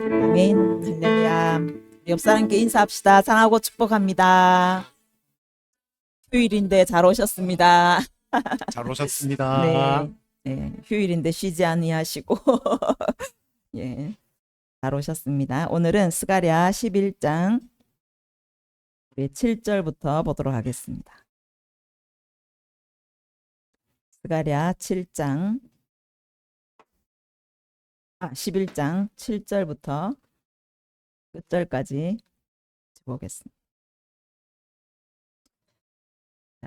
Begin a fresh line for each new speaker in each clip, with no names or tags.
아멘. 할렐루야. 옆 사람께 인사합시다. 사랑하고 축복합니다. 휴일인데 잘 오셨습니다.
잘 오셨습니다.
네. 네. 휴일인데 쉬지 아니하시고 예. 잘 오셨습니다. 오늘은 스가랴 11장 7절부터 보도록 하겠습니다. 스가랴 7장 11장 7절부터 끝절까지 보겠습니다.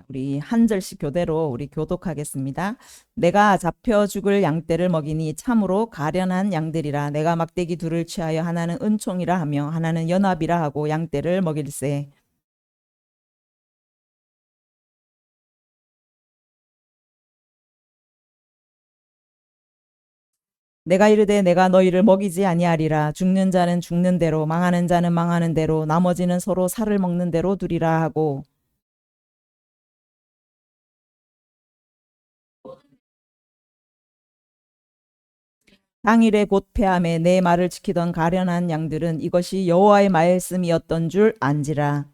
우리 한 절씩 교대로 우리 교독하겠습니다. 내가 잡혀 죽을 양떼를 먹이니 참으로 가련한 양들이라. 내가 막대기 둘을 취하여 하나는 은총이라 하며 하나는 연합이라 하고 양떼를 먹일세. 내가 이르되 내가 너희를 먹이지 아니하리라. 죽는 자는 죽는 대로 망하는 자는 망하는 대로 나머지는 서로 살을 먹는 대로 두리라 하고 당일에 곧 패함에 내 말을 지키던 가련한 양들은 이것이 여호와의 말씀이었던 줄 안지라.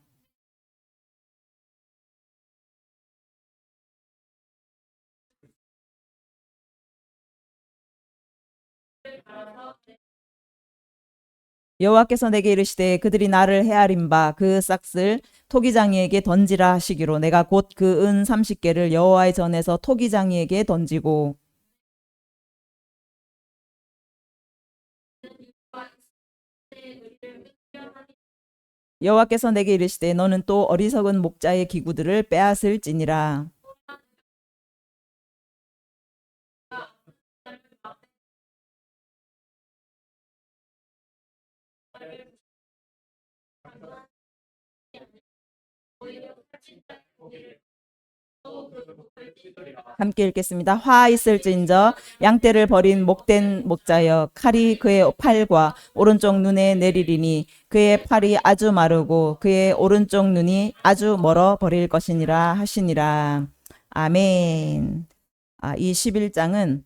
여호와께서 내게 이르시되 그들이 나를 헤아린 바 그 싹을 토기장이에게 던지라 하시기로 내가 곧 그 은 30개를 여호와의 전에서 토기장이에게 던지고 여호와께서 내게 이르시되 너는 또 어리석은 목자의 기구들을 빼앗을지니라. 함께 읽겠습니다. 화 있을진저 양떼를 버린 목된 목자여 칼이 그의 팔과 오른쪽 눈에 내리리니 그의 팔이 아주 마르고 그의 오른쪽 눈이 아주 멀어 버릴 것이니라 하시니라. 아멘. 이 11장은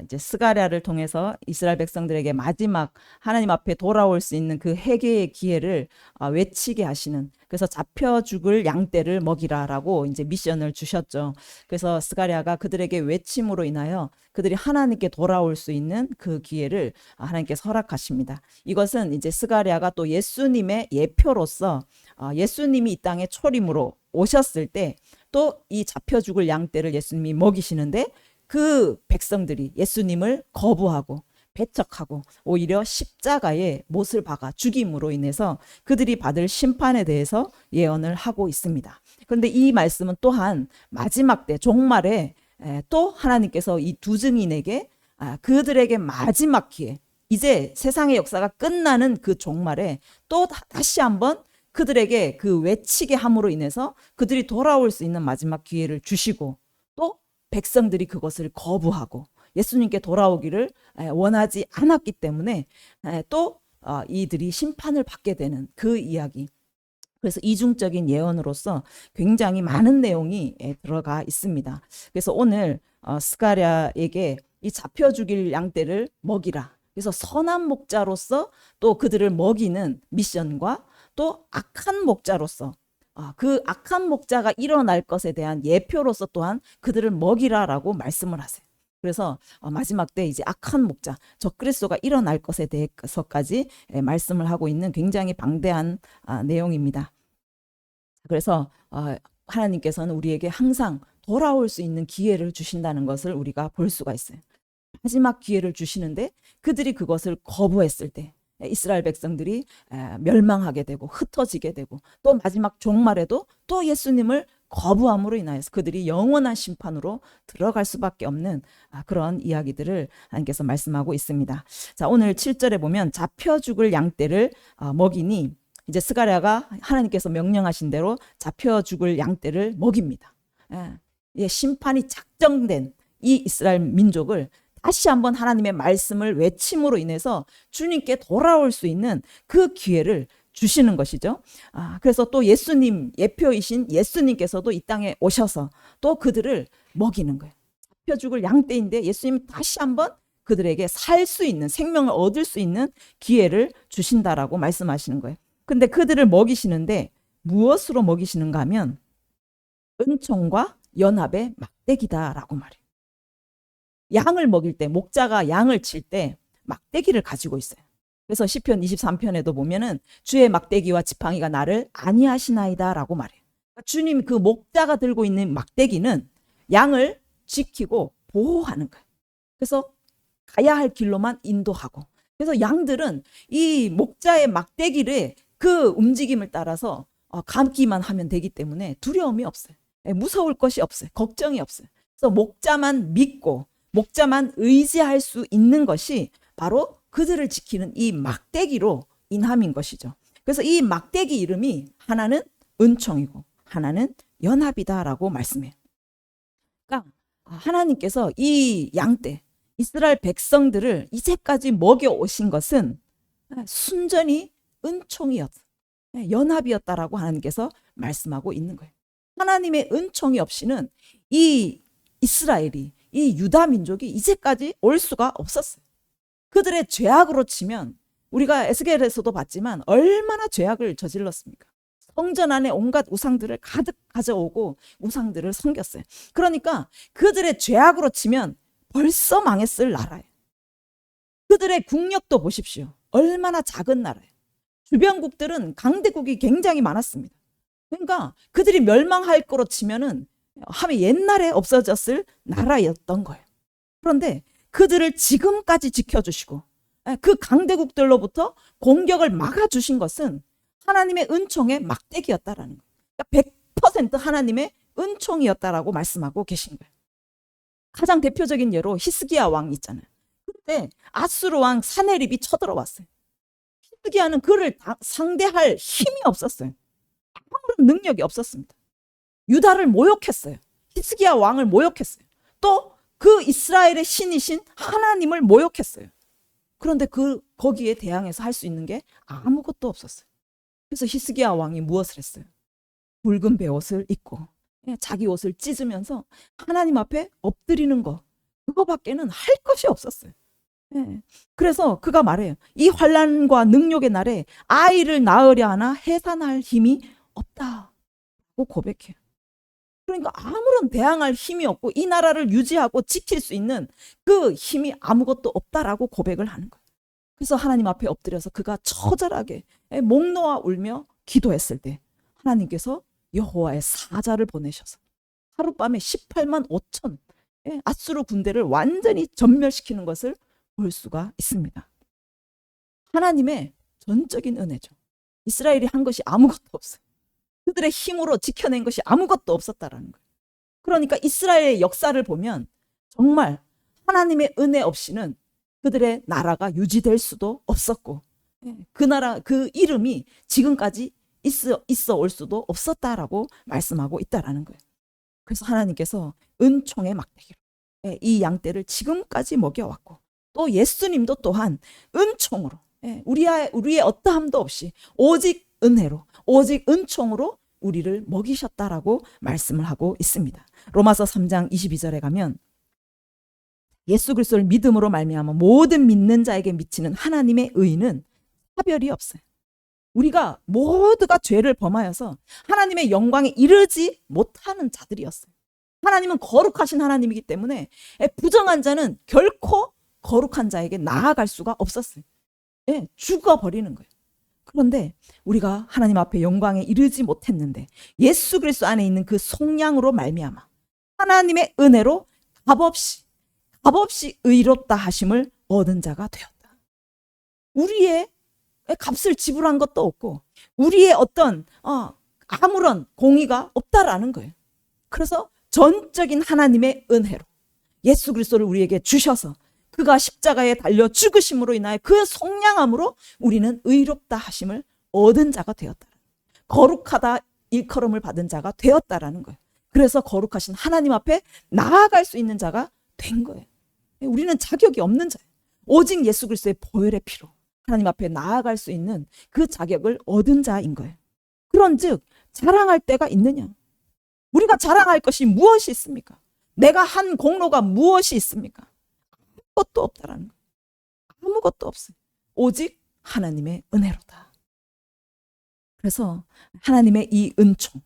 이제 스가랴를 통해서 이스라엘 백성들에게 마지막 하나님 앞에 돌아올 수 있는 그 회개의 기회를 외치게 하시는, 그래서 잡혀 죽을 양떼를 먹이라라고 이제 미션을 주셨죠. 그래서 스가랴가 그들에게 외침으로 인하여 그들이 하나님께 돌아올 수 있는 그 기회를 하나님께 허락하십니다. 이것은 이제 스가랴가 또 예수님의 예표로서 예수님이 이 땅에 초림으로 오셨을 때 또 이 잡혀 죽을 양떼를 예수님이 먹이시는데 그 백성들이 예수님을 거부하고 배척하고 오히려 십자가에 못을 박아 죽임으로 인해서 그들이 받을 심판에 대해서 예언을 하고 있습니다. 그런데 이 말씀은 또한 마지막 때 종말에 또 하나님께서 이 두 증인에게 그들에게 마지막 기회, 이제 세상의 역사가 끝나는 그 종말에 또 다시 한번 그들에게 그 외치게 함으로 인해서 그들이 돌아올 수 있는 마지막 기회를 주시고, 또 백성들이 그것을 거부하고 예수님께 돌아오기를 원하지 않았기 때문에 또 이들이 심판을 받게 되는 그 이야기. 그래서 이중적인 예언으로서 굉장히 많은 내용이 들어가 있습니다. 그래서 오늘 스가랴에게 이 잡혀 죽일 양떼를 먹이라, 그래서 선한 목자로서 또 그들을 먹이는 미션과 또 악한 목자로서 그 악한 목자가 일어날 것에 대한 예표로서 또한 그들을 먹이라라고 말씀을 하세요. 그래서 마지막 때 이제 악한 목자 적그리스도가 일어날 것에 대해서까지 말씀을 하고 있는 굉장히 방대한 내용입니다. 그래서 하나님께서는 우리에게 항상 돌아올 수 있는 기회를 주신다는 것을 우리가 볼 수가 있어요. 마지막 기회를 주시는데 그들이 그것을 거부했을 때 이스라엘 백성들이 멸망하게 되고 흩어지게 되고, 또 마지막 종말에도 또 예수님을 거부함으로 인하여서 그들이 영원한 심판으로 들어갈 수밖에 없는 그런 이야기들을 하나님께서 말씀하고 있습니다. 자, 오늘 7절에 보면 잡혀 죽을 양떼를 먹이니, 이제 스가랴가 하나님께서 명령하신 대로 잡혀 죽을 양떼를 먹입니다. 심판이 작정된 이 이스라엘 민족을 다시 한번 하나님의 말씀을 외침으로 인해서 주님께 돌아올 수 있는 그 기회를 주시는 것이죠. 그래서 또 예수님, 예표이신 예수님께서도 이 땅에 오셔서 또 그들을 먹이는 거예요. 잡혀 죽을 양떼인데 예수님 다시 한번 그들에게 살 수 있는, 생명을 얻을 수 있는 기회를 주신다라고 말씀하시는 거예요. 근데 그들을 먹이시는데 무엇으로 먹이시는가 하면 은총과 연합의 막대기다라고 말해요. 양을 먹일 때, 목자가 양을 칠 때 막대기를 가지고 있어요. 그래서 시편 23편에도 보면은 주의 막대기와 지팡이가 나를 안위하시나이다 라고 말해요. 주님, 그 목자가 들고 있는 막대기는 양을 지키고 보호하는 거예요. 그래서 가야 할 길로만 인도하고, 그래서 양들은 이 목자의 막대기를 그 움직임을 따라서 감기만 하면 되기 때문에 두려움이 없어요. 무서울 것이 없어요. 걱정이 없어요. 그래서 목자만 믿고 목자만 의지할 수 있는 것이 바로 그들을 지키는 이 막대기로 인함인 것이죠. 그래서 이 막대기 이름이 하나는 은총이고 하나는 연합이다라고 말씀해요. 그러니까 하나님께서 이 양떼, 이스라엘 백성들을 이제까지 먹여오신 것은 순전히 은총이었어요. 연합이었다라고 하나님께서 말씀하고 있는 거예요. 하나님의 은총이 없이는 이 이스라엘이, 이 유다 민족이 이제까지 올 수가 없었어요. 그들의 죄악으로 치면 우리가 에스겔에서도 봤지만 얼마나 죄악을 저질렀습니까? 성전 안에 온갖 우상들을 가득 가져오고 우상들을 섬겼어요. 그러니까 그들의 죄악으로 치면 벌써 망했을 나라예요. 그들의 국력도 보십시오. 얼마나 작은 나라예요. 주변국들은 강대국이 굉장히 많았습니다. 그러니까 그들이 멸망할 거로 치면은 하면 옛날에 없어졌을 나라였던 거예요. 그런데 그들을 지금까지 지켜주시고 그 강대국들로부터 공격을 막아주신 것은 하나님의 은총의 막대기였다라는 거예요. 그러니까 100% 하나님의 은총이었다라고 말씀하고 계신 거예요. 가장 대표적인 예로 히스기야 왕 있잖아요. 그때 아수르 왕 사네립이 쳐들어왔어요. 히스기야는 그를 상대할 힘이 없었어요. 아무런 능력이 없었습니다. 유다를 모욕했어요. 히스기야 왕을 모욕했어요. 또 그 이스라엘의 신이신 하나님을 모욕했어요. 그런데 거기에 대항해서 할 수 있는 게 아무것도 없었어요. 그래서 히스기야 왕이 무엇을 했어요? 붉은 베옷을 입고 자기 옷을 찢으면서 하나님 앞에 엎드리는 거, 그거밖에는 할 것이 없었어요. 그래서 그가 말해요. 이 환난과 능욕의 날에 아이를 낳으려 하나 해산할 힘이 없다고 고백해요. 그러니까 아무런 대항할 힘이 없고 이 나라를 유지하고 지킬 수 있는 그 힘이 아무것도 없다라고 고백을 하는 거예요. 그래서 하나님 앞에 엎드려서 그가 처절하게 목 놓아 울며 기도했을 때 하나님께서 여호와의 사자를 보내셔서 하룻밤에 18만 5천 아수르 군대를 완전히 전멸시키는 것을 볼 수가 있습니다. 하나님의 전적인 은혜죠. 이스라엘이 한 것이 아무것도 없어요. 그들의 힘으로 지켜낸 것이 아무것도 없었다라는 거예요. 그러니까 이스라엘의 역사를 보면 정말 하나님의 은혜 없이는 그들의 나라가 유지될 수도 없었고 그 나라, 그 이름이 지금까지 있어 올 수도 없었다라고 말씀하고 있다라는 거예요. 그래서 하나님께서 은총의 막대기로 이 양떼를 지금까지 먹여왔고 또 예수님도 또한 은총으로 우리의 어떠함도 없이 오직 은혜로 오직 은총으로 우리를 먹이셨다라고 말씀을 하고 있습니다. 로마서 3장 22절에 가면 예수 그리스도를 믿음으로 말미암아 모든 믿는 자에게 미치는 하나님의 의는 차별이 없어요. 우리가 모두가 죄를 범하여서 하나님의 영광에 이르지 못하는 자들이었어요. 하나님은 거룩하신 하나님이기 때문에 부정한 자는 결코 거룩한 자에게 나아갈 수가 없었어요. 죽어버리는 거예요. 그런데 우리가 하나님 앞에 영광에 이르지 못했는데 예수 그리스도 안에 있는 그 속량으로 말미암아 하나님의 은혜로 값없이 의롭다 하심을 얻은 자가 되었다. 우리의 값을 지불한 것도 없고 우리의 어떤 아무런 공의가 없다라는 거예요. 그래서 전적인 하나님의 은혜로 예수 그리스도를 우리에게 주셔서 그가 십자가에 달려 죽으심으로 인하여 그 속량함으로 우리는 의롭다 하심을 얻은 자가 되었다. 거룩하다 일컬음을 받은 자가 되었다라는 거예요. 그래서 거룩하신 하나님 앞에 나아갈 수 있는 자가 된 거예요. 우리는 자격이 없는 자예요. 오직 예수 그리스도의 보혈의 피로 하나님 앞에 나아갈 수 있는 그 자격을 얻은 자인 거예요. 그런즉 자랑할 때가 있느냐? 우리가 자랑할 것이 무엇이 있습니까? 내가 한 공로가 무엇이 있습니까? 아무것도 없다라는 거예요. 아무것도 없어요. 오직 하나님의 은혜로다. 그래서 하나님의 이 은총,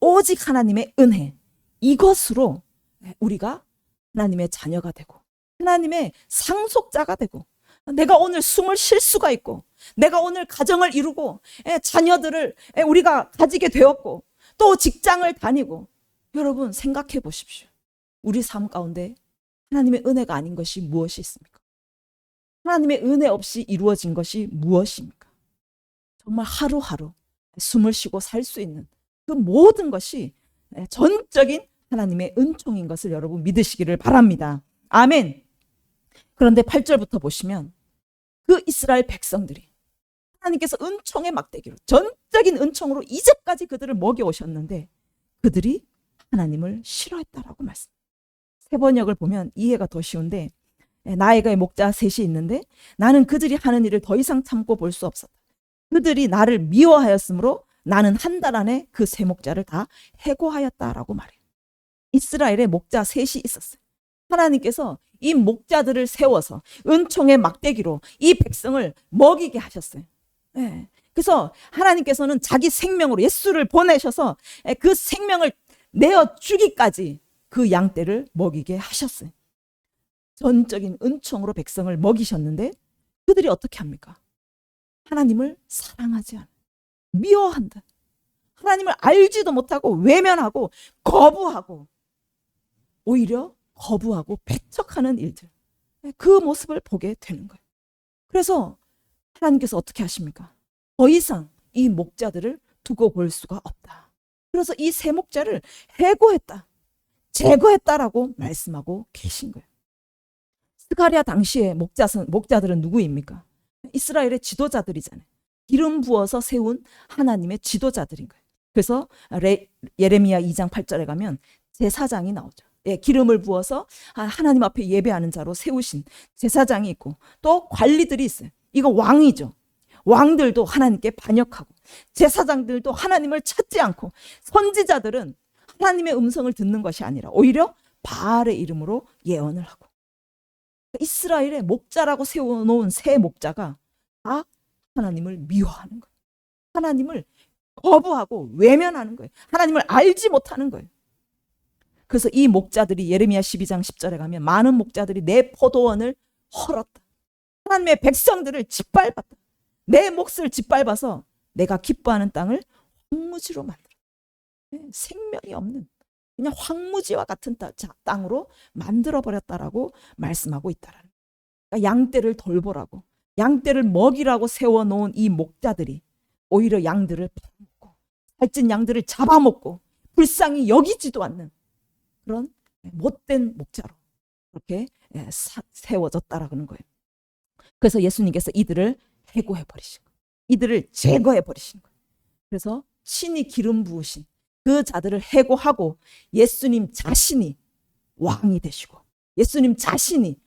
오직 하나님의 은혜, 이것으로 우리가 하나님의 자녀가 되고 하나님의 상속자가 되고 내가 오늘 숨을 쉴 수가 있고 내가 오늘 가정을 이루고 자녀들을 우리가 가지게 되었고 또 직장을 다니고, 여러분 생각해 보십시오. 우리 삶 가운데 하나님의 은혜가 아닌 것이 무엇이 있습니까? 하나님의 은혜 없이 이루어진 것이 무엇입니까? 정말 하루하루 숨을 쉬고 살 수 있는 그 모든 것이 전적인 하나님의 은총인 것을 여러분 믿으시기를 바랍니다. 아멘. 그런데 8절부터 보시면 그 이스라엘 백성들이 하나님께서 은총의 막대기로, 전적인 은총으로 이제까지 그들을 먹여오셨는데 그들이 하나님을 싫어했다라고 말씀. 세번역을 보면 이해가 더 쉬운데, 나에게 목자 셋이 있는데 나는 그들이 하는 일을 더 이상 참고 볼 수 없었다. 그들이 나를 미워하였으므로 나는 한 달 안에 그 세 목자를 다 해고하였다라고 말해요. 이스라엘에 목자 셋이 있었어요. 하나님께서 이 목자들을 세워서 은총의 막대기로 이 백성을 먹이게 하셨어요. 그래서 하나님께서는 자기 생명으로 예수를 보내셔서 그 생명을 내어 주기까지 그 양떼를 먹이게 하셨어요. 전적인 은총으로 백성을 먹이셨는데 그들이 어떻게 합니까? 하나님을 사랑하지 않아, 미워한다. 하나님을 알지도 못하고 외면하고 거부하고, 오히려 거부하고 배척하는 일들, 그 모습을 보게 되는 거예요. 그래서 하나님께서 어떻게 하십니까? 더 이상 이 목자들을 두고 볼 수가 없다. 그래서 이 세 목자를 해고했다, 제거했다라고 말씀하고 계신 거예요. 스가랴 당시에 목자들은 누구입니까? 이스라엘의 지도자들이잖아요. 기름 부어서 세운 하나님의 지도자들인 거예요. 그래서 예레미야 2장 8절에 가면 제사장이 나오죠. 기름을 부어서 하나님 앞에 예배하는 자로 세우신 제사장이 있고 또 관리들이 있어요. 이거 왕이죠. 왕들도 하나님께 반역하고 제사장들도 하나님을 찾지 않고, 선지자들은 하나님의 음성을 듣는 것이 아니라 오히려 바알의 이름으로 예언을 하고, 이스라엘의 목자라고 세워놓은 세 목자가 다 하나님을 미워하는 거예요. 하나님을 거부하고 외면하는 거예요. 하나님을 알지 못하는 거예요. 그래서 이 목자들이 예레미야 12장 10절에 가면 많은 목자들이 내 포도원을 헐었다. 하나님의 백성들을 짓밟았다. 내 몫을 짓밟아서 내가 기뻐하는 땅을 황무지로 만들었다. 생명이 없는 그냥 황무지와 같은 땅으로 만들어버렸다라고 말씀하고 있다라는 거예요. 그러니까 양떼를 돌보라고, 양떼를 먹이라고 세워놓은 이 목자들이 오히려 양들을 팔아먹고 살찐 양들을 잡아먹고 불쌍히 여기지도 않는 그런 못된 목자로 그렇게 세워졌다라는 거예요. 그래서 예수님께서 이들을 해고해 버리신 거예요. 이들을 제거해 버리신 거예요. 그래서 신이 기름 부으신 그 자들을 해고하고 예수님 자신이 왕이 되시고, 예수님 자신이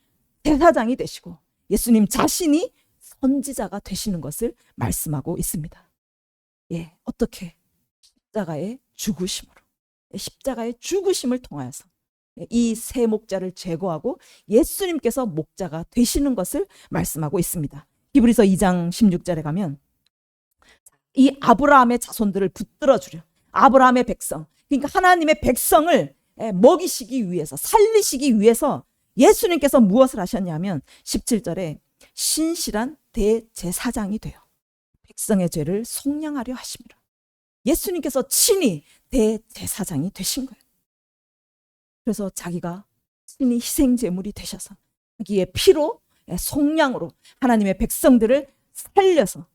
대사장이 되시고, 예수님 자신이 선지자가 되시는 것을 말씀하고 있습니다. 어떻게? 십자가의 죽으심으로, 십자가의 죽으심을 통하여서 이 세 목자를 제거하고 예수님께서 목자가 되시는 것을 말씀하고 있습니다. 히브리서 2장 16절에 가면 이 아브라함의 자손들을 붙들어 주려, 아브라함의 백성, 그러니까 하나님의 백성을 먹이시기 위해서, 살리시기 위해서 예수님께서 무엇을 하셨냐면 17절에 신실한 대제사장이 되어 백성의 죄를 속량하려 하심이라. 예수님께서 친히 대제사장이 되신 거예요. 그래서 자기가 친히 희생제물이 되셔서 자기의 피로, 속량으로 하나님의 백성들을 살려서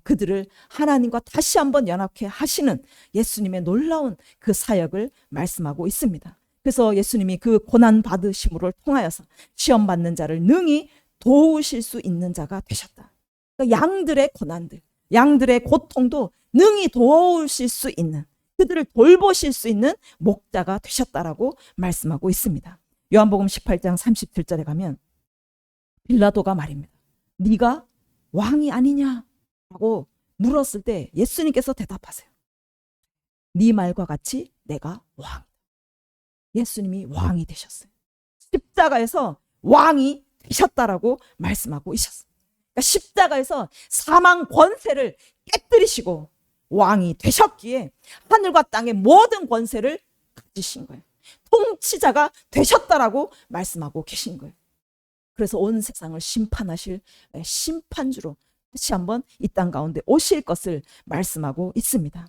그들을 하나님과 다시 한번 연합케 하시는 예수님의 놀라운 그 사역을 말씀하고 있습니다. 그래서 예수님이 그 고난 받으심을 통하여서 시험 받는 자를 능히 도우실 수 있는 자가 되셨다. 그러니까 양들의 고난들, 양들의 고통도 능히 도우실 수 있는, 그들을 돌보실 수 있는 목자가 되셨다라고 말씀하고 있습니다. 요한복음 18장 37절에 가면 빌라도가 말입니다. 네가 왕이 아니냐라고 물었을 때 예수님께서 대답하세요. 네 말과 같이 내가 왕이다. 예수님이 왕이 되셨어요. 십자가에서 왕이 되셨다라고 말씀하고 있었습니다. 그러니까 십자가에서 사망 권세를 깨뜨리시고 왕이 되셨기에 하늘과 땅의 모든 권세를 가지신 거예요. 통치자가 되셨다라고 말씀하고 계신 거예요. 그래서 온 세상을 심판하실 심판주로 다시 한번 이 땅 가운데 오실 것을 말씀하고 있습니다.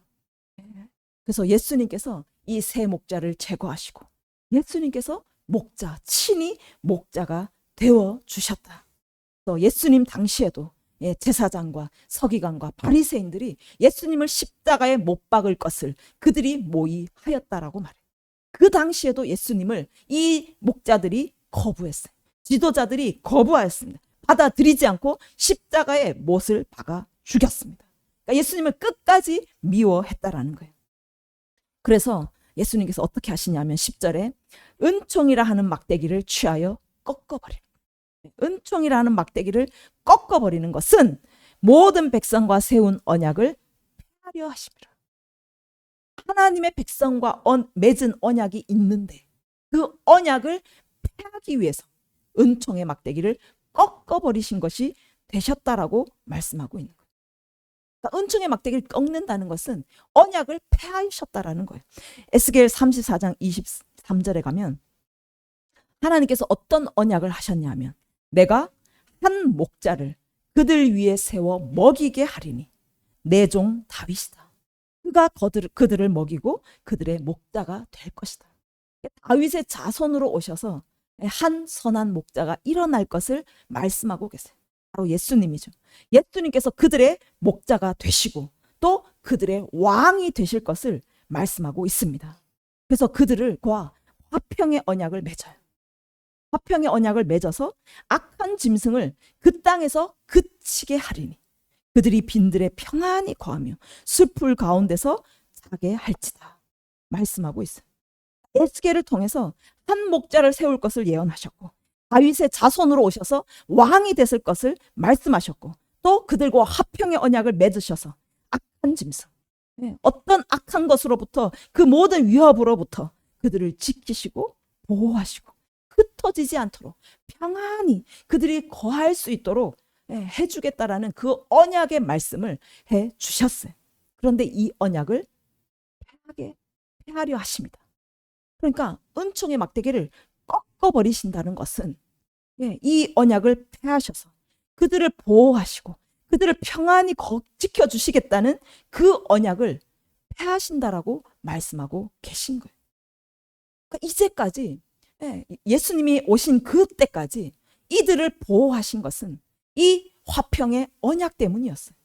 그래서 예수님께서 이 세 목자를 제거하시고 예수님께서 목자, 친히 목자가 되어 주셨다. 또 예수님 당시에도 제사장과 서기관과 바리새인들이 예수님을 십자가에 못 박을 것을 그들이 모의하였다라고 말해요. 그 당시에도 예수님을 이 목자들이 거부했어요. 지도자들이 거부하였습니다. 받아들이지 않고 십자가에 못을 박아 죽였습니다. 그러니까 예수님을 끝까지 미워했다라는 거예요. 그래서 예수님께서 어떻게 하시냐면 10절에 은총이라 하는 막대기를 취하여 꺾어버려요. 은총이라는 막대기를 꺾어버리는 것은 모든 백성과 세운 언약을 폐하려 하심이라. 하나님의 백성과 맺은 언약이 있는데 그 언약을 폐하기 위해서 은총의 막대기를 꺾어버리신 것이 되셨다라고 말씀하고 있는 거예요. 그러니까 은총의 막대기를 꺾는다는 것은 언약을 폐하셨다라는 거예요. 에스겔 34장 23절에 가면 하나님께서 어떤 언약을 하셨냐면 내가 한 목자를 그들 위에 세워 먹이게 하리니 내 종 다윗이다. 그가 그들을 먹이고 그들의 목자가 될 것이다. 다윗의 자손으로 오셔서 한 선한 목자가 일어날 것을 말씀하고 계세요. 바로 예수님이죠. 예수님께서 그들의 목자가 되시고 또 그들의 왕이 되실 것을 말씀하고 있습니다. 그래서 그들과 화평의 언약을 맺어요. 화평의 언약을 맺어서 악한 짐승을 그 땅에서 그치게 하리니 그들이 빈들에 평안히 거하며 숲풀 가운데서 자게 할지다 말씀하고 있어요. 에스겔을 통해서 한 목자를 세울 것을 예언하셨고 다윗의 자손으로 오셔서 왕이 됐을 것을 말씀하셨고 또 그들과 화평의 언약을 맺으셔서 악한 짐승, 어떤 악한 것으로부터 그 모든 위협으로부터 그들을 지키시고 보호하시고 흩어지지 않도록 평안히 그들이 거할 수 있도록 해주겠다라는 그 언약의 말씀을 해주셨어요. 그런데 이 언약을 폐하려 하십니다. 그러니까 은총의 막대기를 꺾어버리신다는 것은 이 언약을 폐하셔서 그들을 보호하시고 그들을 평안히 지켜주시겠다는 그 언약을 폐하신다라고 말씀하고 계신 거예요. 그러니까 이제까지 예수님이 오신 그때까지 이들을 보호하신 것은 이 화평의 언약 때문이었어요.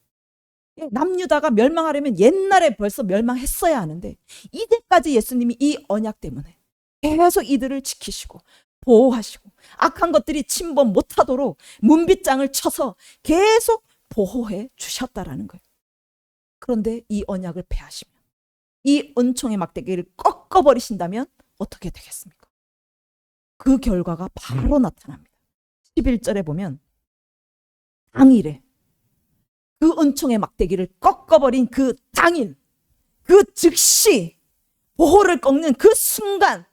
남유다가 멸망하려면 옛날에 벌써 멸망했어야 하는데 이제까지 예수님이 이 언약 때문에 계속 이들을 지키시고 보호하시고 악한 것들이 침범 못하도록 문빗장을 쳐서 계속 보호해 주셨다라는 거예요. 그런데 이 언약을 폐하시면 이 은총의 막대기를 꺾어버리신다면 어떻게 되겠습니까? 그 결과가 바로 나타납니다. 11절에 보면 당일에 그 은총의 막대기를 꺾어버린 그 당일, 그 즉시 보호를 꺾는 그 순간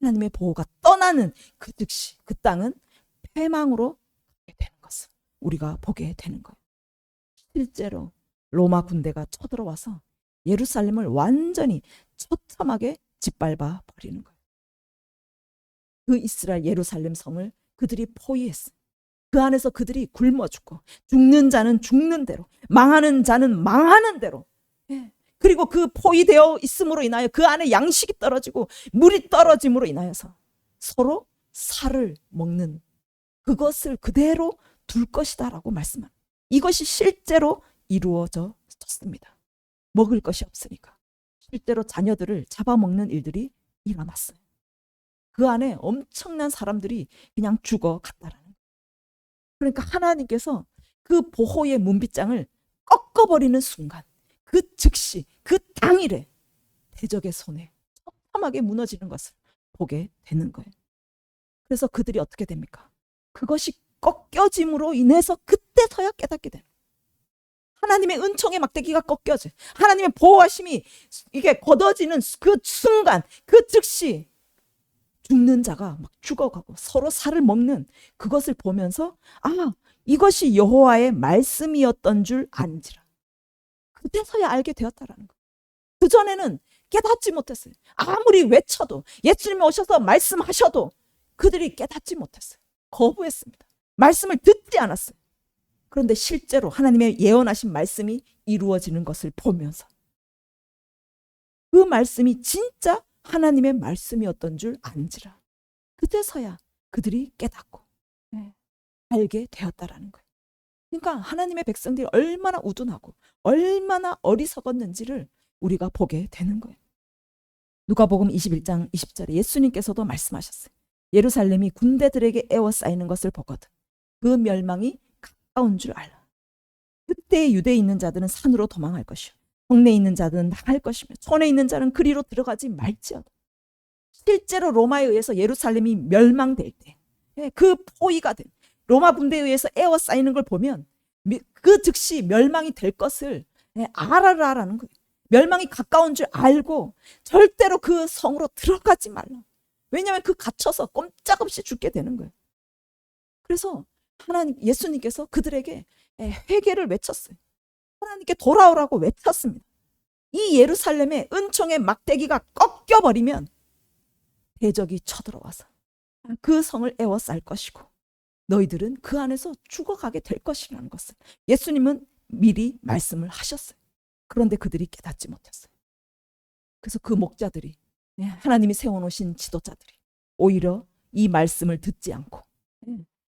하나님의 보호가 떠나는 그 즉시 그 땅은 패망으로 가게 되는 것을 우리가 보게 되는 거예요. 실제로 로마 군대가 쳐들어와서 예루살렘을 완전히 처참하게 짓밟아 버리는 거예요. 그 이스라엘 예루살렘 성을 그들이 포위했어요. 그 안에서 그들이 굶어 죽고 죽는 자는 죽는 대로 망하는 자는 망하는 대로 그리고 그 포위되어 있음으로 인하여 그 안에 양식이 떨어지고 물이 떨어짐으로 인하여서 서로 살을 먹는 그것을 그대로 둘 것이다 라고 말씀합니다. 이것이 실제로 이루어졌습니다. 먹을 것이 없으니까 실제로 자녀들을 잡아먹는 일들이 일어났어요. 그 안에 엄청난 사람들이 그냥 죽어갔다라는 거예요. 그러니까 하나님께서 그 보호의 문빗장을 꺾어버리는 순간 그 즉시 그 당일에 대적의 손에 처참하게 무너지는 것을 보게 되는 거예요. 그래서 그들이 어떻게 됩니까? 그것이 꺾여짐으로 인해서 그때서야 깨닫게 되는 거예요. 하나님의 은총의 막대기가 꺾여져 하나님의 보호하심이 이게 걷어지는 그 순간 그 즉시 죽는 자가 막 죽어가고 서로 살을 먹는 그것을 보면서 이것이 여호와의 말씀이었던 줄 안지라. 그때서야 알게 되었다라는 거예요. 그전에는 깨닫지 못했어요. 아무리 외쳐도 예수님이 오셔서 말씀하셔도 그들이 깨닫지 못했어요. 거부했습니다. 말씀을 듣지 않았어요. 그런데 실제로 하나님의 예언하신 말씀이 이루어지는 것을 보면서 그 말씀이 진짜 하나님의 말씀이었던 줄 안지라. 그때서야 그들이 깨닫고 알게 되었다라는 거예요. 그러니까 하나님의 백성들이 얼마나 우둔하고 얼마나 어리석었는지를 우리가 보게 되는 거예요. 누가복음 21장 20절에 예수님께서도 말씀하셨어요. 예루살렘이 군대들에게 에워싸이는 것을 보거든 그 멸망이 가까운 줄 알라. 그때 유대에 있는 자들은 산으로 도망할 것이요 성내에 있는 자들은 나갈 것이며 손에 있는 자는 그리로 들어가지 말지어다. 실제로 로마에 의해서 예루살렘이 멸망될 때 그 포위가 된 로마 군대에 의해서 에워싸이는 걸 보면 그 즉시 멸망이 될 것을 알아라라는 거예요. 멸망이 가까운 줄 알고 절대로 그 성으로 들어가지 말라. 왜냐하면 그 갇혀서 꼼짝없이 죽게 되는 거예요. 그래서 예수님께서 그들에게 회개를 외쳤어요. 하나님께 돌아오라고 외쳤습니다. 이 예루살렘의 은총의 막대기가 꺾여버리면 대적이 쳐들어와서 그 성을 에워쌀 것이고 너희들은 그 안에서 죽어가게 될 것이라는 것을 예수님은 미리 말씀을 하셨어요. 그런데 그들이 깨닫지 못했어요. 그래서 그 목자들이 하나님이 세워놓으신 지도자들이 오히려 이 말씀을 듣지 않고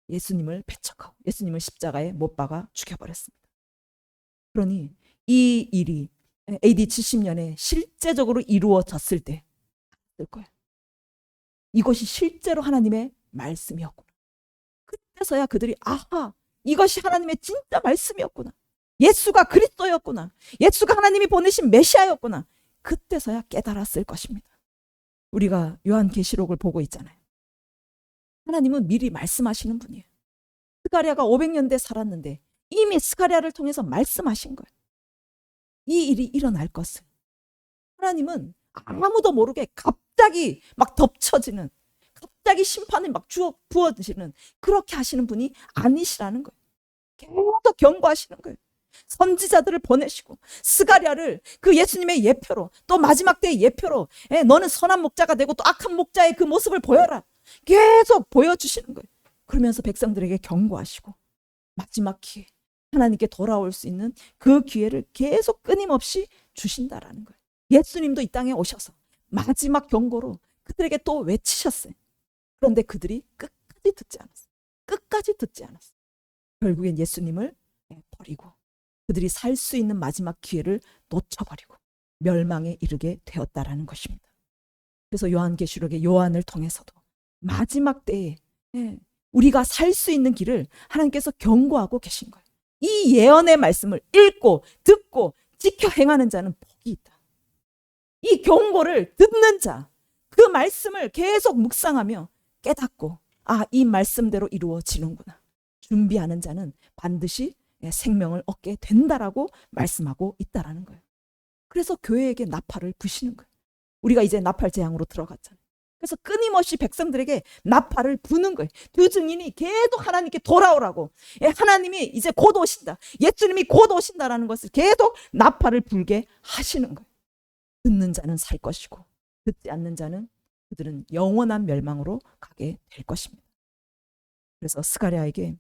예수님을 배척하고 예수님을 십자가에 못 박아 죽여버렸습니다. 그러니 이 일이 AD 70년에 실제적으로 이루어졌을 때 될 거예요. 이것이 실제로 하나님의 말씀이었구나. 그때서야 그들이 이것이 하나님의 진짜 말씀이었구나. 예수가 그리스도였구나. 예수가 하나님이 보내신 메시아였구나. 그때서야 깨달았을 것입니다. 우리가 요한계시록을 보고 있잖아요. 하나님은 미리 말씀하시는 분이에요. 스가랴가 500년대 살았는데 이미 스가랴를 통해서 말씀하신 거예요. 이 일이 일어날 것을. 하나님은 아무도 모르게 갑자기 막 덮쳐지는, 갑자기 심판을 막 부어지는 그렇게 하시는 분이 아니시라는 거예요. 계속 경고하시는 거예요. 선지자들을 보내시고 스가랴를 그 예수님의 예표로 또 마지막 때의 예표로 너는 선한 목자가 되고 또 악한 목자의 그 모습을 보여라. 계속 보여주시는 거예요. 그러면서 백성들에게 경고하시고 마지막 기회 하나님께 돌아올 수 있는 그 기회를 계속 끊임없이 주신다라는 거예요. 예수님도 이 땅에 오셔서 마지막 경고로 그들에게 또 외치셨어요. 그런데 그들이 끝까지 듣지 않았어요. 끝까지 듣지 않았어요. 결국엔 예수님을 버리고 그들이 살 수 있는 마지막 기회를 놓쳐버리고 멸망에 이르게 되었다라는 것입니다. 그래서 요한계시록의 요한을 통해서도 마지막 때에 우리가 살 수 있는 길을 하나님께서 경고하고 계신 거예요. 이 예언의 말씀을 읽고 듣고 지켜 행하는 자는 복이 있다. 이 경고를 듣는 자, 그 말씀을 계속 묵상하며 깨닫고 이 말씀대로 이루어지는구나. 준비하는 자는 반드시 생명을 얻게 된다라고 말씀하고 있다라는 거예요. 그래서 교회에게 나팔을 부시는 거예요. 우리가 이제 나팔 재앙으로 들어갔잖아요. 그래서 끊임없이 백성들에게 나팔을 부는 거예요. 두 증인이 계속 하나님께 돌아오라고. 하나님이 이제 곧 오신다. 예수님이 곧 오신다라는 것을 계속 나팔을 불게 하시는 거예요. 듣는 자는 살 것이고 듣지 않는 자는 그들은 영원한 멸망으로 가게 될 것입니다. 그래서 스가랴에게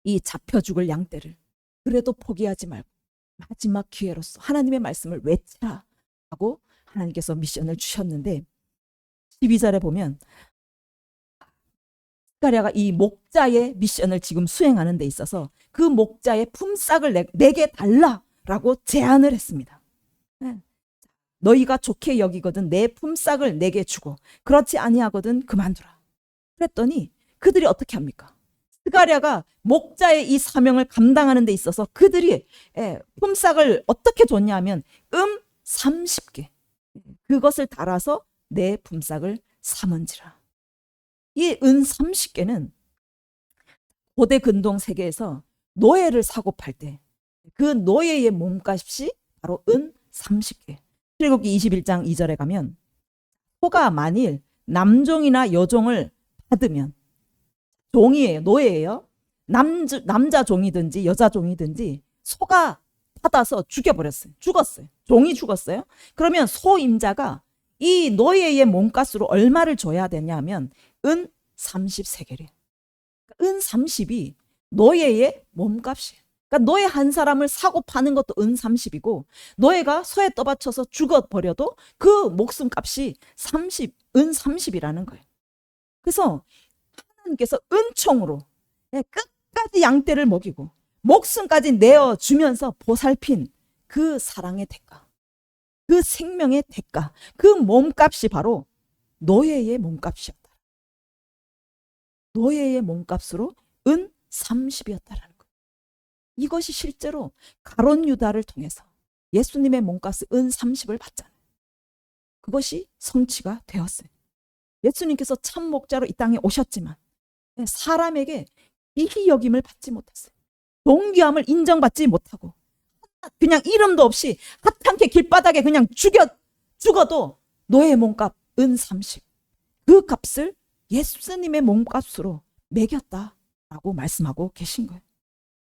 이 잡혀 죽을 양떼를 그래도 포기하지 말고 마지막 기회로서 하나님의 말씀을 외치라 하고 하나님께서 미션을 주셨는데 12절에 보면 스가랴가 이 목자의 미션을 지금 수행하는 데 있어서 그 목자의 품삯을 내게 달라라고 제안을 했습니다. 너희가 좋게 여기거든 내 품삯을 내게 주고 그렇지 아니하거든 그만두라. 그랬더니 그들이 어떻게 합니까? 스가랴가 목자의 이 사명을 감당하는 데 있어서 그들이 품삯을 어떻게 줬냐 하면 30개 그것을 달아서 내 품삯을 삼은지라. 이 30개는 고대 근동 세계에서 노예를 사고 팔 때 그 노예의 몸값이 바로 30개. 출애굽기 21장 2절에 가면 소가 만일 남종이나 여종을 받으면, 종이에요, 노예예요. 남자 종이든지 여자 종이든지 소가 받아서 죽여버렸어요. 죽었어요. 종이 죽었어요. 그러면 소임자가 이 노예의 몸값으로 얼마를 줘야 되냐면 은 30세겔이에요. 은 30이 노예의 몸값이에요. 그러니까 노예 한 사람을 사고 파는 것도 은 30이고 노예가 소에 떠받쳐서 죽어버려도 그 목숨값이 은 30이라는 거예요. 그래서 하나님께서 은총으로 끝까지 양떼를 먹이고 목숨까지 내어주면서 보살핀 그 사랑의 대가, 그 생명의 대가, 그 몸값이 바로 노예의 몸값이었다. 노예의 몸값으로 은 30이었다라는 거예요. 이것이 실제로 가룟 유다를 통해서 예수님의 몸값을 은 30을 받잖아요. 그것이 성취가 되었어요. 예수님께서 참 목자로 이 땅에 오셨지만 사람에게 이히 여김을 받지 못했어요. 존귀함을 인정받지 못하고 그냥 이름도 없이 하찮게 길바닥에 그냥 죽어도 노예의 몸값 은 30, 그 값을 예수님의 몸값으로 매겼다라고 말씀하고 계신 거예요.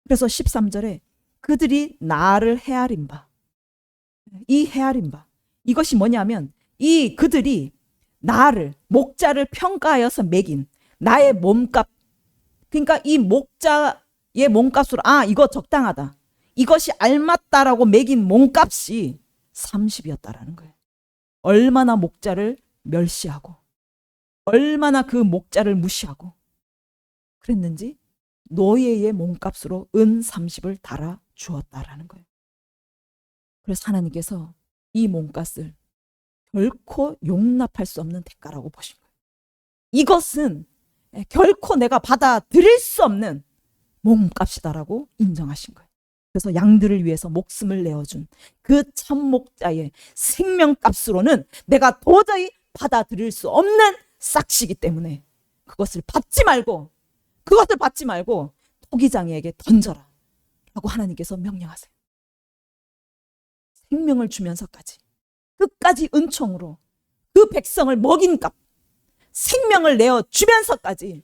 그래서 13절에 그들이 나를 헤아린 바, 이 헤아린 바, 이것이 뭐냐면 이 그들이 나를, 목자를 평가하여서 매긴 나의 몸값, 그러니까 이 목자의 몸값으로 이거 적당하다, 이것이 알맞다라고 매긴 몸값이 30이었다라는 거예요. 얼마나 목자를 멸시하고 얼마나 그 목자를 무시하고 그랬는지 노예의 몸값으로 은 30을 달아 주었다라는 거예요. 그래서 하나님께서 이 몸값을 결코 용납할 수 없는 대가라고 보신 거예요. 이것은 결코 내가 받아들일 수 없는 몸값이다라고 인정하신 거예요. 그래서 양들을 위해서 목숨을 내어준 그 참목자의 생명값으로는 내가 도저히 받아들일 수 없는 싹시기 때문에 그것을 받지 말고 토기장이에게 던져라 라고 하나님께서 명령하세요. 생명을 주면서까지 끝까지 은총으로 그 백성을 먹인 값, 생명을 내어주면서까지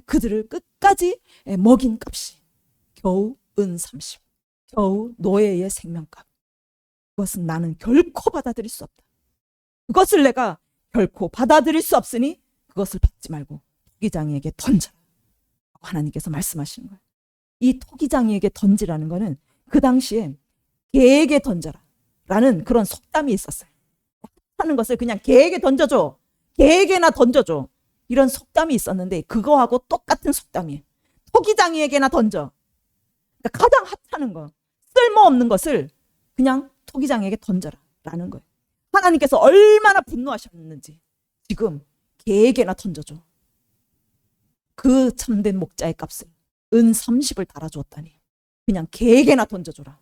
그들을 끝까지 먹인 값이 겨우 은 30, 겨우 노예의 생명값. 그것은 나는 결코 받아들일 수 없다. 그것을 내가 결코 받아들일 수 없으니 그것을 받지 말고 토기장이에게 던져라 라고 하나님께서 말씀하시는 거예요. 이 토기장이에게 던지라는 거는 그 당시에 개에게 던져라 라는 그런 속담이 있었어요. 하는 것을 그냥 개에게 던져줘, 개에게나 던져줘, 이런 속담이 있었는데 그거하고 똑같은 속담이에요. 토기장이에게나 던져. 그러니까 가장 하찮은 거, 쓸모없는 것을 그냥 토기장에게 던져라 라는 거예요. 하나님께서 얼마나 분노하셨는지 지금 개에게나 던져줘. 그 참된 목자의 값을 은 30을 달아주었다니 그냥 개에게나 던져줘라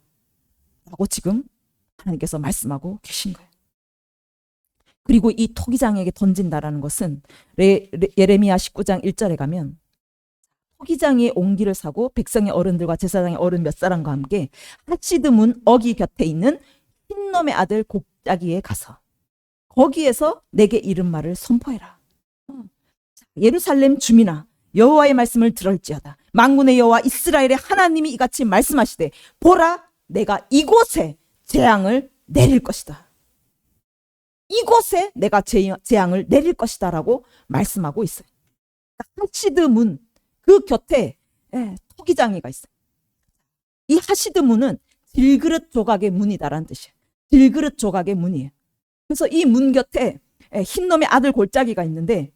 라고 지금 하나님께서 말씀하고 계신 거예요. 그리고 이 토기장에게 던진다라는 것은 예레미야 19장 1절에 가면 토기장의 옹기를 사고 백성의 어른들과 제사장의 어른 몇 사람과 함께 하시드문 어기 곁에 있는 흰놈의 아들 곡자기에 가서 거기에서 내게 이른 말을 선포해라. 예루살렘 주민아, 여호와의 말씀을 들을지어다. 만군의 여호와 이스라엘의 하나님이 이같이 말씀하시되 보라, 내가 이곳에 재앙을 내릴 것이다. 이곳에 내가 재앙을 내릴 것이다 라고 말씀하고 있어요. 하시드문 그 곁에 토기장이가 있어요. 이 하시드문은 질그릇 조각의 문이다라는 뜻이에요. 질그릇 조각의 문이에요. 그래서 이 문 곁에 흰놈의 아들 골짜기가 있는데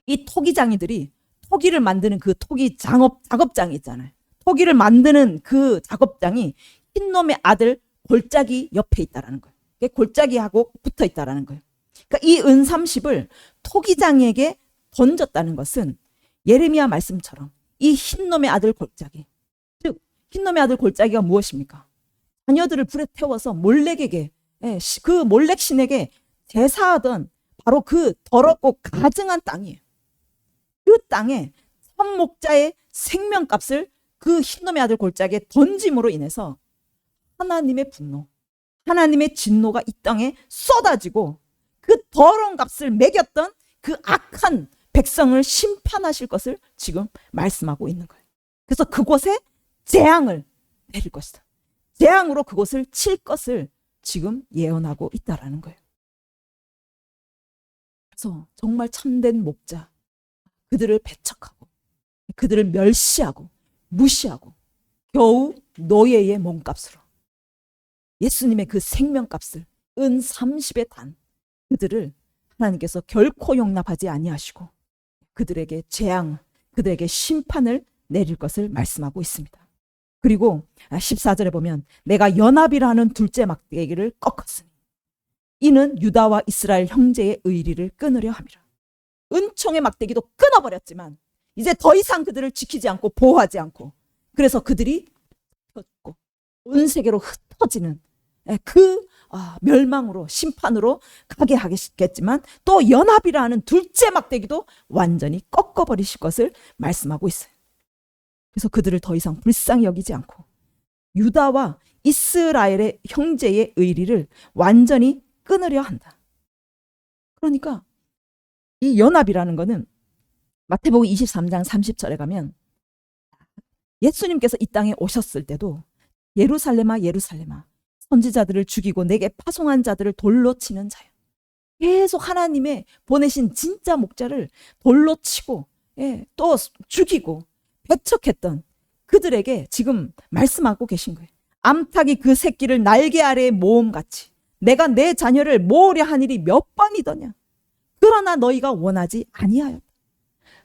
이 토기장이들이 토기를 만드는 그 토기 작업장이 있잖아요. 토기를 만드는 그 작업장이 흰놈의 아들 골짜기 옆에 있다라는 거예요. 골짜기하고 붙어 있다라는 거예요. 그러니까 이 은 30을 토기장에게 던졌다는 것은 예레미야 말씀처럼 이 흰놈의 아들 골짜기, 즉 흰놈의 아들 골짜기가 무엇입니까? 자녀들을 불에 태워서 몰렉에게, 그 몰렉 신에게 제사하던 바로 그 더럽고 가증한 땅이에요. 그 땅에 참목자의 생명값을 그 흰놈의 아들 골짜기에 던짐으로 인해서 하나님의 분노, 하나님의 진노가 이 땅에 쏟아지고 그 더러운 값을 매겼던 그 악한 백성을 심판하실 것을 지금 말씀하고 있는 거예요. 그래서 그곳에 재앙을 내릴 것이다. 재앙으로 그곳을 칠 것을 지금 예언하고 있다라는 거예요. 그래서 정말 참된 목자, 그들을 배척하고 그들을 멸시하고 무시하고 겨우 노예의 몸값으로 예수님의 그 생명값을 은 30의 단 그들을 하나님께서 결코 용납하지 아니하시고 그들에게 재앙, 그들에게 심판을 내릴 것을 말씀하고 있습니다. 그리고 14절에 보면 내가 연합이라 하는 둘째 막대기를 꺾었으니 이는 유다와 이스라엘 형제의 의리를 끊으려 함이라. 은총의 막대기도 끊어버렸지만 이제 더 이상 그들을 지키지 않고 보호하지 않고 그래서 그들이 흩어지고 온 세계로 흩어지는 그 멸망으로 심판으로 가게 하겠지만 또 연합이라는 둘째 막대기도 완전히 꺾어버리실 것을 말씀하고 있어요. 그래서 그들을 더 이상 불쌍히 여기지 않고 유다와 이스라엘의 형제의 의리를 완전히 끊으려 한다. 그러니까 이 연합이라는 거는 마태복음 23장 30절에 가면 예수님께서 이 땅에 오셨을 때도 예루살렘아 예루살렘아 선지자들을 죽이고 내게 파송한 자들을 돌로 치는 자요. 계속 하나님의 보내신 진짜 목자를 돌로 치고 또 죽이고 배척했던 그들에게 지금 말씀하고 계신 거예요. 암탉이 그 새끼를 날개 아래에 모음같이 내가 내 자녀를 모으려 한 일이 몇 번이더냐. 그러나 너희가 원하지 아니하였다.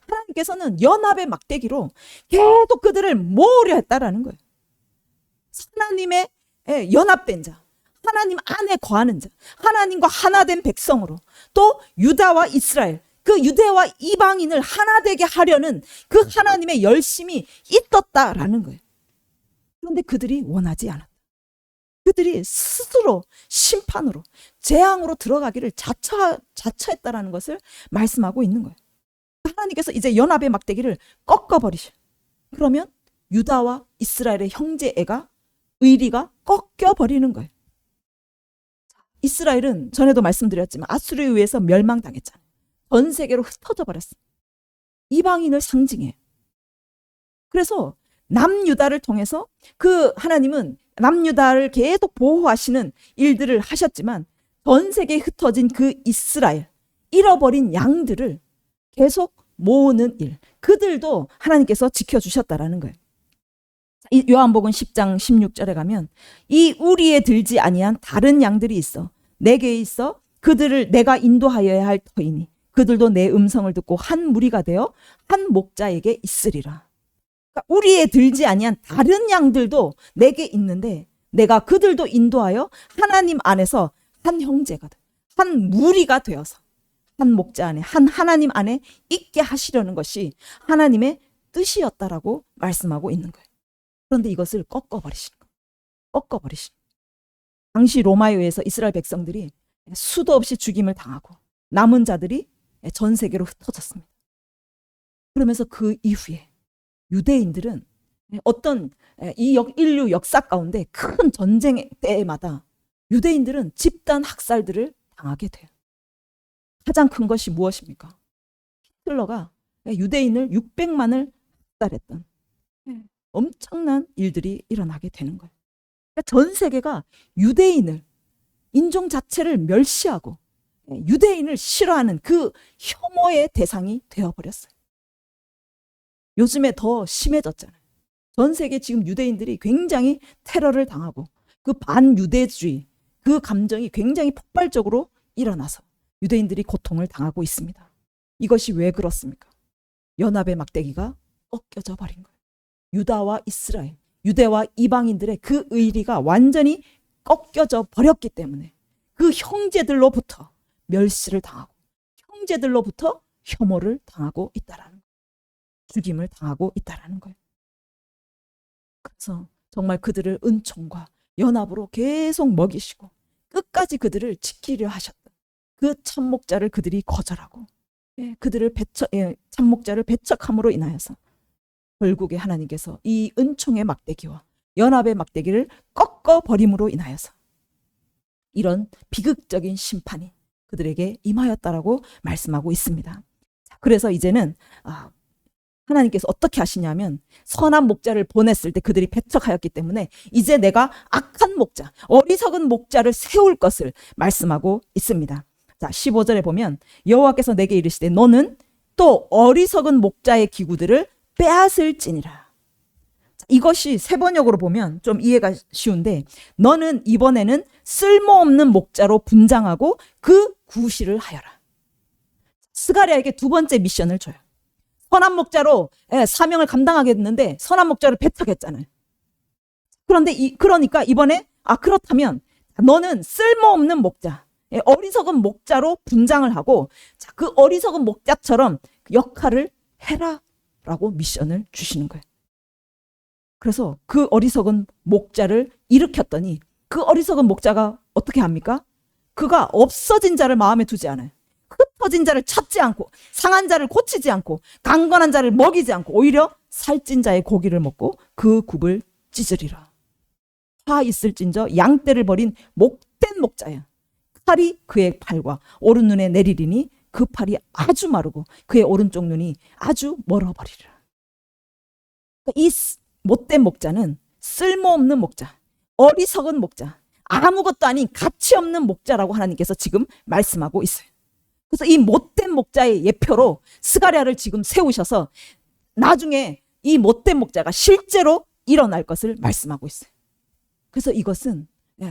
하나님께서는 연합의 막대기로 계속 그들을 모으려 했다라는 거예요. 하나님의 연합된 자, 하나님 안에 거하는 자, 하나님과 하나 된 백성으로 또 유다와 이스라엘, 그 유대와 이방인을 하나 되게 하려는 그 하나님의 열심이 있었다라는 거예요. 그런데 그들이 원하지 않았다. 그들이 스스로 심판으로 재앙으로 들어가기를 자처했다라는 것을 말씀하고 있는 거예요. 하나님께서 이제 연합의 막대기를 꺾어버리셔. 그러면 유다와 이스라엘의 형제애가 의리가 꺾여버리는 거예요. 이스라엘은 전에도 말씀드렸지만 아수르에 의해서 멸망당했잖아요. 전 세계로 흩어져 버렸어요. 이방인을 상징해요. 그래서 남유다를 통해서 그 하나님은 남유다를 계속 보호하시는 일들을 하셨지만 전 세계에 흩어진 그 이스라엘, 잃어버린 양들을 계속 모으는 일, 그들도 하나님께서 지켜주셨다라는 거예요. 이 요한복음 10장 16절에 가면 이 우리에 들지 아니한 다른 양들이 있어 내게 있어 그들을 내가 인도하여야 할 터이니 그들도 내 음성을 듣고 한 무리가 되어 한 목자에게 있으리라. 그러니까 우리에 들지 아니한 다른 양들도 내게 있는데 내가 그들도 인도하여 하나님 안에서 한 형제가 돼, 한 무리가 되어서 한 목자 안에, 한 하나님 안에 있게 하시려는 것이 하나님의 뜻이었다라고 말씀하고 있는 거예요. 그런데 이것을 꺾어버리시는 거예요. 꺾어버리시는 거예요. 당시 로마에 의해서 이스라엘 백성들이 수도 없이 죽임을 당하고 남은 자들이 전 세계로 흩어졌습니다. 그러면서 그 이후에 유대인들은 어떤 이 인류 역사 가운데 큰 전쟁 때마다 유대인들은 집단 학살들을 당하게 돼요. 가장 큰 것이 무엇입니까? 히틀러가 유대인을 600만을 학살했던 엄청난 일들이 일어나게 되는 거예요. 그러니까 전 세계가 유대인을, 인종 자체를 멸시하고 유대인을 싫어하는 그 혐오의 대상이 되어버렸어요. 요즘에 더 심해졌잖아요. 전 세계 지금 유대인들이 굉장히 테러를 당하고 그 반유대주의, 그 감정이 굉장히 폭발적으로 일어나서 유대인들이 고통을 당하고 있습니다. 이것이 왜 그렇습니까? 연합의 막대기가 꺾여져 버린 거예요. 유다와 이스라엘, 유대와 이방인들의 그 의리가 완전히 꺾여져 버렸기 때문에 그 형제들로부터 멸시를 당하고 형제들로부터 혐오를 당하고 있다라는 거예요. 죽임을 당하고 있다라는 거예요. 그래서 정말 그들을 은총과 연합으로 계속 먹이시고 끝까지 그들을 지키려 하셨던 그 참목자를 그들이 거절하고 그들을 참목자를 배척함으로 인하여서 결국에 하나님께서 이 은총의 막대기와 연합의 막대기를 꺾어버림으로 인하여서 이런 비극적인 심판이 그들에게 임하였다라고 말씀하고 있습니다. 그래서 이제는 하나님께서 어떻게 하시냐면 선한 목자를 보냈을 때 그들이 배척하였기 때문에 이제 내가 악한 목자, 어리석은 목자를 세울 것을 말씀하고 있습니다. 자, 15절에 보면 여호와께서 내게 이르시되 너는 또 어리석은 목자의 기구들을 빼앗을지니라. 이것이 세번역으로 보면 좀 이해가 쉬운데 너는 이번에는 쓸모없는 목자로 분장하고 그 구실을 하여라. 스가랴에게 두 번째 미션을 줘요. 선한 목자로 사명을 감당하겠는데 선한 목자를 배척했잖아요. 그런데 그러니까 이번에 그렇다면 너는 쓸모없는 목자, 어리석은 목자로 분장을 하고 그 어리석은 목자처럼 역할을 해라라고 미션을 주시는 거예요. 그래서 그 어리석은 목자를 일으켰더니 그 어리석은 목자가 어떻게 합니까? 그가 없어진 자를 마음에 두지 않아요. 흩어진 자를 찾지 않고 상한 자를 고치지 않고 강건한 자를 먹이지 않고 오히려 살찐 자의 고기를 먹고 그 굽을 찢으리라. 화 있을진저 양떼를 버린 목된 목자야. 칼이 그의 팔과 오른 눈에 내리리니 그 팔이 아주 마르고 그의 오른쪽 눈이 아주 멀어버리리라. 이 못된 목자는 쓸모없는 목자, 어리석은 목자, 아무것도 아닌 가치 없는 목자라고 하나님께서 지금 말씀하고 있어요. 그래서 이 못된 목자의 예표로 스가랴를 지금 세우셔서 나중에 이 못된 목자가 실제로 일어날 것을 말씀하고 있어요. 그래서 이것은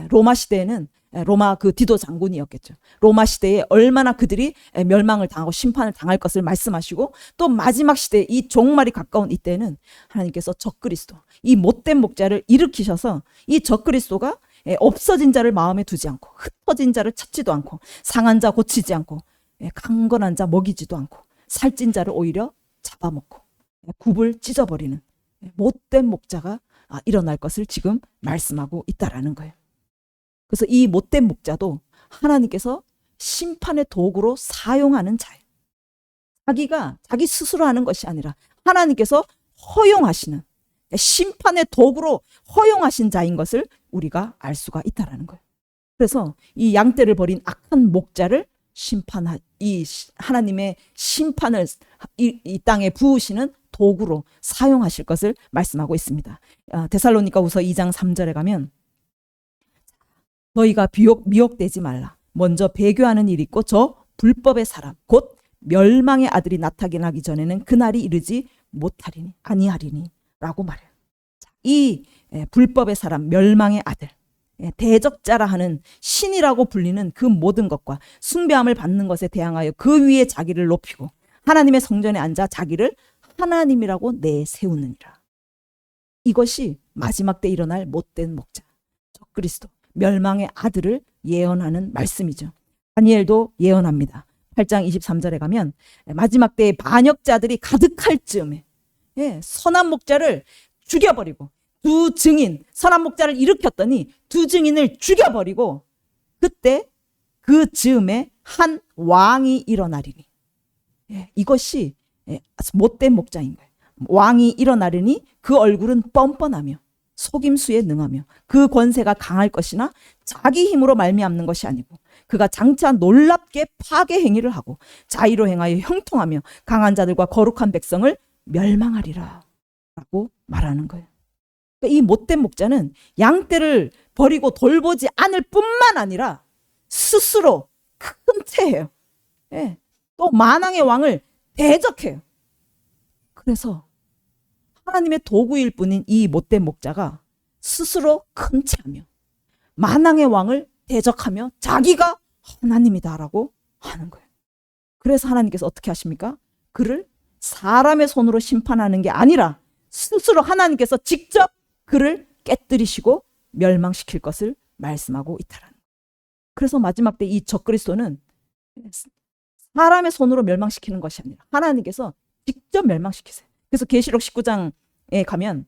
로마 시대에는 로마 그 디도 장군이었겠죠. 로마 시대에 얼마나 그들이 멸망을 당하고 심판을 당할 것을 말씀하시고 또 마지막 시대 이 종말이 가까운 이때는 하나님께서 적그리스도 이 못된 목자를 일으키셔서 이 적그리스도가 없어진 자를 마음에 두지 않고 흩어진 자를 찾지도 않고 상한 자 고치지 않고 강건한 자 먹이지도 않고 살찐 자를 오히려 잡아먹고 굽을 찢어버리는 못된 목자가 일어날 것을 지금 말씀하고 있다라는 거예요. 그래서 이 못된 목자도 하나님께서 심판의 도구로 사용하는 자예요. 자기가 자기 스스로 하는 것이 아니라 하나님께서 허용하시는 심판의 도구로 허용하신 자인 것을 우리가 알 수가 있다라는 거예요. 그래서 이 양떼를 버린 악한 목자를 이 하나님의 심판을 이 땅에 부으시는 도구로 사용하실 것을 말씀하고 있습니다. 데살로니가후서 2장 3절에 가면 너희가 미혹되지 말라. 먼저 배교하는 일이 있고 저 불법의 사람 곧 멸망의 아들이 나타나기 전에는 그날이 이르지 못하리니 아니하리니 라고 말해요. 이 불법의 사람 멸망의 아들 대적자라 하는 신이라고 불리는 그 모든 것과 숭배함을 받는 것에 대항하여 그 위에 자기를 높이고 하나님의 성전에 앉아 자기를 하나님이라고 내세우느니라. 이것이 마지막 때 일어날 못된 목자 적그리스도 멸망의 아들을 예언하는 말씀이죠. 다니엘도 예언합니다. 8장 23절에 가면 마지막 때에 반역자들이 가득할 즈음에 선한 목자를 죽여버리고 두 증인 선한 목자를 일으켰더니 두 증인을 죽여버리고 그때 그 즈음에 한 왕이 일어나리니 이것이 못된 목자인 거예요. 왕이 일어나리니 그 얼굴은 뻔뻔하며 속임수에 능하며 그 권세가 강할 것이나 자기 힘으로 말미암는 것이 아니고 그가 장차 놀랍게 파괴 행위를 하고 자의로 행하여 형통하며 강한 자들과 거룩한 백성을 멸망하리라 라고 말하는 거예요. 그러니까 이 못된 목자는 양떼를 버리고 돌보지 않을 뿐만 아니라 스스로 큰 채해요. 또 만왕의 왕을 대적해요. 그래서 하나님의 도구일 뿐인 이 못된 목자가 스스로 큰 채하며 만왕의 왕을 대적하며 자기가 하나님이다라고 하는 거예요. 그래서 하나님께서 어떻게 하십니까? 그를 사람의 손으로 심판하는 게 아니라 스스로 하나님께서 직접 그를 깨뜨리시고 멸망시킬 것을 말씀하고 있다라는 거예요. 그래서 마지막 때 이 적그리스도는 사람의 손으로 멸망시키는 것이 아니라 하나님께서 직접 멸망시키세요. 그래서 계시록 19장에 가면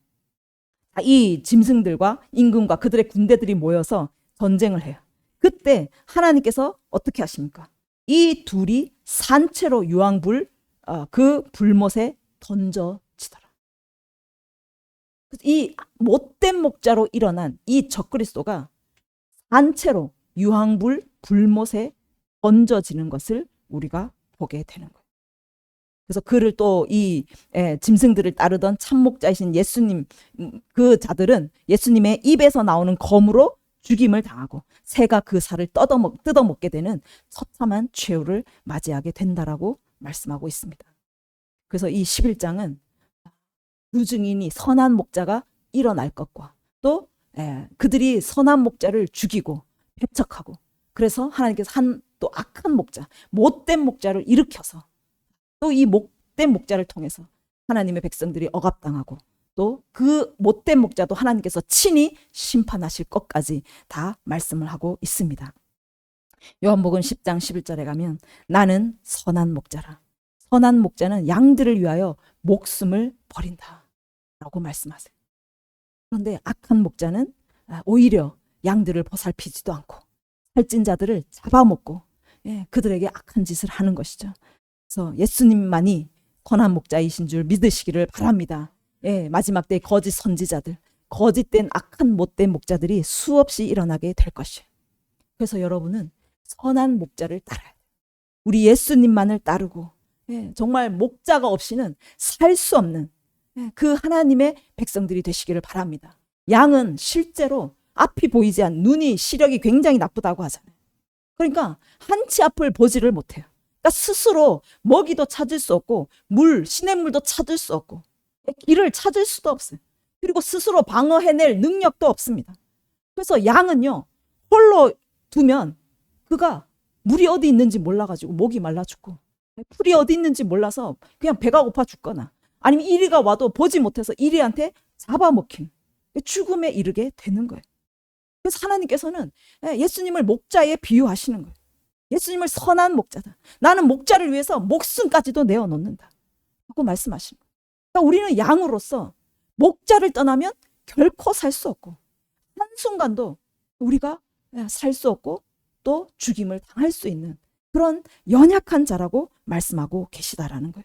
이 짐승들과 임금과 그들의 군대들이 모여서 전쟁을 해요. 그때 하나님께서 어떻게 하십니까? 이 둘이 산채로 유황불 그 불못에 던져지더라. 이 못된 목자로 일어난 이 적그리스도가 산채로 유황불 불못에 던져지는 것을 우리가 보게 되는 거예요. 그래서 그를 또 이 짐승들을 따르던 참목자이신 예수님, 그 자들은 예수님의 입에서 나오는 검으로 죽임을 당하고 새가 그 살을 뜯어먹게 되는 처참한 최후를 맞이하게 된다라고 말씀하고 있습니다. 그래서 이 11장은 두 증인이 선한 목자가 일어날 것과 또 그들이 선한 목자를 죽이고 배척하고 그래서 하나님께서 또 악한 목자, 못된 목자를 일으켜서 또 이 못된 목자를 통해서 하나님의 백성들이 억압당하고 또 그 못된 목자도 하나님께서 친히 심판하실 것까지 다 말씀을 하고 있습니다. 요한복음 10장 11절에 가면 나는 선한 목자라. 선한 목자는 양들을 위하여 목숨을 버린다 라고 말씀하세요. 그런데 악한 목자는 오히려 양들을 보살피지도 않고 살찐 자들을 잡아먹고 그들에게 악한 짓을 하는 것이죠. 그래서 예수님만이 선한 목자이신 줄 믿으시기를 바랍니다. 마지막 때 거짓 선지자들, 거짓된 악한 못된 목자들이 수없이 일어나게 될 것이에요. 그래서 여러분은 선한 목자를 따라야 돼요. 우리 예수님만을 따르고 정말 목자가 없이는 살 수 없는 그 하나님의 백성들이 되시기를 바랍니다. 양은 실제로 앞이 보이지 않는 눈이 시력이 굉장히 나쁘다고 하잖아요. 그러니까 한치 앞을 보지를 못해요. 그러니까 스스로 먹이도 찾을 수 없고 시냇물도 찾을 수 없고 길을 찾을 수도 없어요. 그리고 스스로 방어해낼 능력도 없습니다. 그래서 양은요, 홀로 두면 그가 물이 어디 있는지 몰라가지고 목이 말라 죽고 풀이 어디 있는지 몰라서 그냥 배가 고파 죽거나 아니면 이리가 와도 보지 못해서 이리한테 잡아먹힌 죽음에 이르게 되는 거예요. 그래서 하나님께서는 예수님을 목자에 비유하시는 거예요. 예수님을 선한 목자다. 나는 목자를 위해서 목숨까지도 내어놓는다 하고 말씀하시는 거예요. 그러니까 우리는 양으로서 목자를 떠나면 결코 살 수 없고 한순간도 우리가 살 수 없고 또 죽임을 당할 수 있는 그런 연약한 자라고 말씀하고 계시다라는 거예요.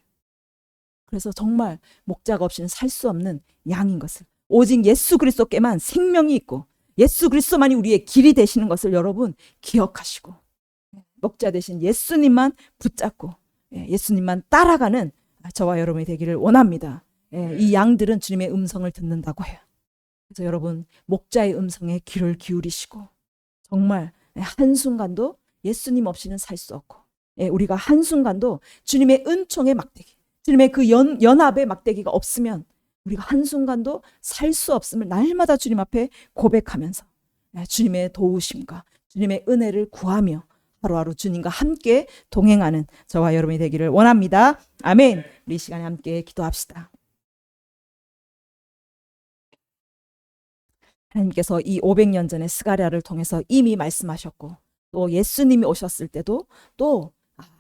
그래서 정말 목자가 없이는 살 수 없는 양인 것을 오직 예수 그리스도께만 생명이 있고 예수 그리스도만이 우리의 길이 되시는 것을 여러분 기억하시고 목자 되신 예수님만 붙잡고 예수님만 따라가는 저와 여러분이 되기를 원합니다. 이 양들은 주님의 음성을 듣는다고 해요. 그래서 여러분 목자의 음성에 귀를 기울이시고 정말 한순간도 예수님 없이는 살 수 없고 우리가 한순간도 주님의 은총의 막대기 주님의 그 연합의 막대기가 없으면 우리가 한순간도 살 수 없음을 날마다 주님 앞에 고백하면서 주님의 도우심과 주님의 은혜를 구하며 하루하루 주님과 함께 동행하는 저와 여러분이 되기를 원합니다. 아멘. 우리 이 시간에 함께 기도합시다. 하나님께서 이 500년 전에 스가랴를 통해서 이미 말씀하셨고 또 예수님이 오셨을 때도 또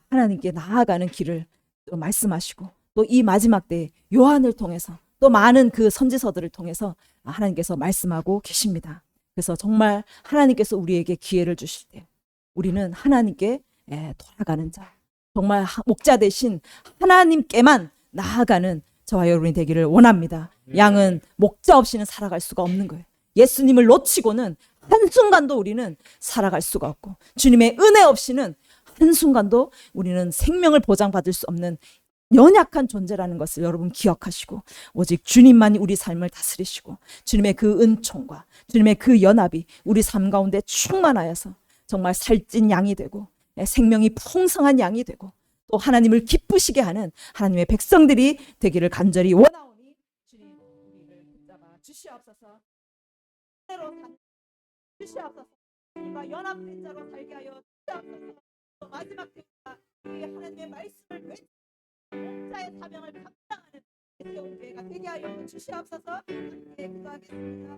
하나님께 나아가는 길을 또 말씀하시고 또 이 마지막 때 요한을 통해서 또 많은 그 선지서들을 통해서 하나님께서 말씀하고 계십니다. 그래서 정말 하나님께서 우리에게 기회를 주실 때 우리는 하나님께 돌아가는 자, 정말 목자 대신 하나님께만 나아가는 저와 여러분이 되기를 원합니다. 양은 목자 없이는 살아갈 수가 없는 거예요. 예수님을 놓치고는 한순간도 우리는 살아갈 수가 없고 주님의 은혜 없이는 한순간도 우리는 생명을 보장받을 수 없는 연약한 존재라는 것을 여러분 기억하시고 오직 주님만이 우리 삶을 다스리시고 주님의 그 은총과 주님의 그 연합이 우리 삶 가운데 충만하여서 정말 살찐 양이 되고 생명이 풍성한 양이 되고 또 하나님을 기쁘시게 하는 하나님의 백성들이 되기를 간절히 원하오니 주님 우리를 붙잡아 주시옵소서. 주시옵소서. 주님과 연합된 자로 살게 하여 주시옵소서. 마지막 때가 우리 하나님의 말씀을 외치고 목자의 사명을 감당하는 세운 교회가 되게 하여 주시옵소서. 함께 기도하겠습니다.